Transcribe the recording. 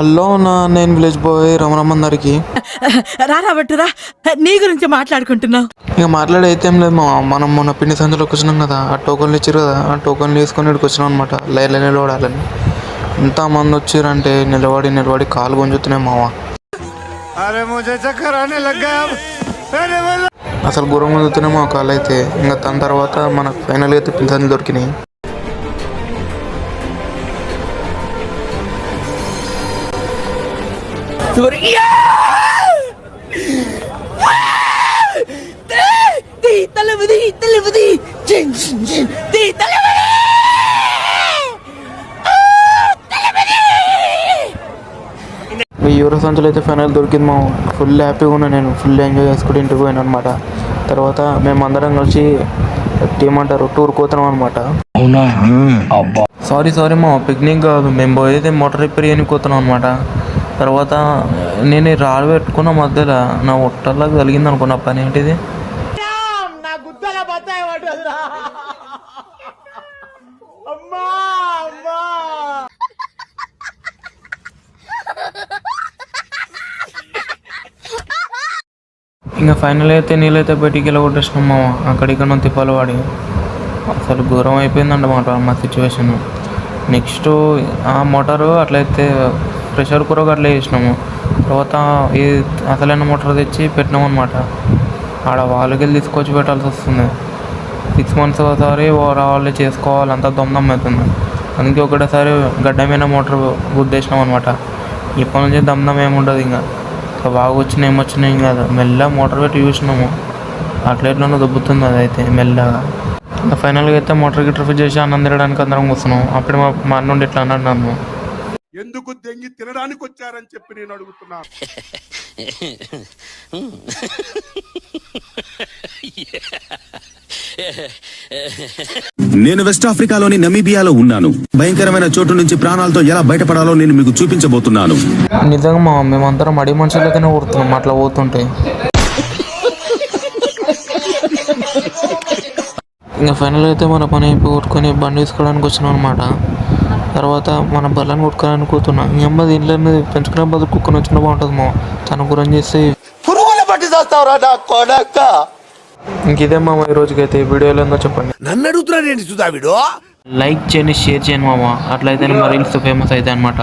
Hello నేను village boy రమణమ్మన్నరికి రాబట్టురా నీ గురించి మాట్లాడుకుంటున్నావు. ఇక మాట్లాడైతే ఏం లేదు మనం మొన్న పిండి సంచులోకి వచ్చినాం కదా, ఆ టోకన్లు ఇచ్చారు కదా, ఆ టోకన్లు తీసుకొని ఇక్కడికి వచ్చినాం అనమాట. లైన్లో నిలబడాలని ఎంతమంది వచ్చారంటే నిలబడి నిలబడి కాలు గుంజుతున్నాయి మావా. అసలు గుర్రం గుంజుతున్నాయి మా కాలు అయితే. ఇంకా దాని తర్వాత మనకు ఫైనల్గా అయితే పిండి సంచులు దొరికినాయి. €1000 సంచులు అయితే ఫైనల్ దొరికింది మా. ఫుల్ హ్యాపీగా ఉన్నా, నేను ఫుల్ ఎంజాయ్ చేసుకుంటూ ఇంటికి పోయాను అనమాట. తర్వాత మేమందరం కలిసి ఏమంటారు టూర్ పోతున్నాం అనమాట. సారీ మా, పిక్నిక్ కాదు, మేము పోయేది మోటార్ రిపేర్ చేయడానికి పోతున్నాం అనమాట. తర్వాత నేను రాళ్ళు పెట్టుకున్న మధ్యలో నా ఒట్టల్లాగా కలిగింది అనుకున్న పని ఏంటిది. ఇంకా ఫైనల్ అయితే నీళ్ళైతే బయటికి వెళ్ళి కొట్టేసినాం మామ. అక్కడిక్కడ తిప్పాలి వాడి. అసలు ఘోరం అయిపోయిందన్నమాట మా సిచ్యువేషన్. నెక్స్ట్ ఆ మోటారు అట్లయితే ప్రెషర్ కూర అట్లా వేసినాము. తర్వాత ఈ అసలైన మోటార్ తెచ్చి పెట్టినాం అనమాట. ఆడ వాళ్ళకి వెళ్ళి తీసుకొచ్చి పెట్టాల్సి వస్తుంది. 6 months ఒకసారి రావాలి చేసుకోవాలి, అంతా దొంగం అవుతుంది. అందుకే ఒకటేసారి గడ్డమైన మోటార్ గుద్దేసినాం అనమాట. ఇప్పటి నుంచి దమ్దం ఏముండదు. ఇంకా బాగా వచ్చినాయి ఏమొచ్చినాయి కాదు, మెల్లగా మోటార్ పెట్టి చూసినాము. అట్లెట్లోనూ దొబ్బుతుంది అదైతే మెల్లగా. ఫైనల్గా అయితే మోటార్ గిట్టర్ ఫిట్ చేసి అన్నం తినడానికి అందరం కూర్చున్నాం. అప్పుడు మా అన్న నుండి ఇట్లా అన్నాడు నన్ను, ఎందుకు దెంగి తినడానికి వచ్చారని చెప్పి నేను అడుగుతున్నా. నేను వెస్ట్ ఆఫ్రికాలోని నమీబియాలో ఉన్నాను. భయంకరమైన చోటు నుంచి ప్రాణాలతో ఎలా బయటపడాలో నేను మీకు చూపించబోతున్నాను. నిజంగా మేమందరం అడి మనుషులకైనా ఊరుతున్నాం అట్లా పోతుంటే. ఇంకా ఫైనల్ అయితే మన పని కొట్టుకొని బండి తీసుకోవడానికి వచ్చినాం అనమాట. తర్వాత మన బల్లని కొట్టుకోవడానికి కూతున్నాం. ఇంక దీంట్లో పెంచుకునే బదులు కుక్కను వచ్చిన బాగుంటుంది మా. తన గురం చేసి ఇంకిదే మామ ఈ రోజుకైతే. ఈ వీడియోలో ఏందో చెప్పండి. నన్ను అడుగుతున్నాడు ఏంటి సుధా వీడు? లైక్ చేయండి, షేర్ చేయండి మామ. అట్లయితే మా రీల్స్ ఫేమస్ అవుతాయి అనమాట.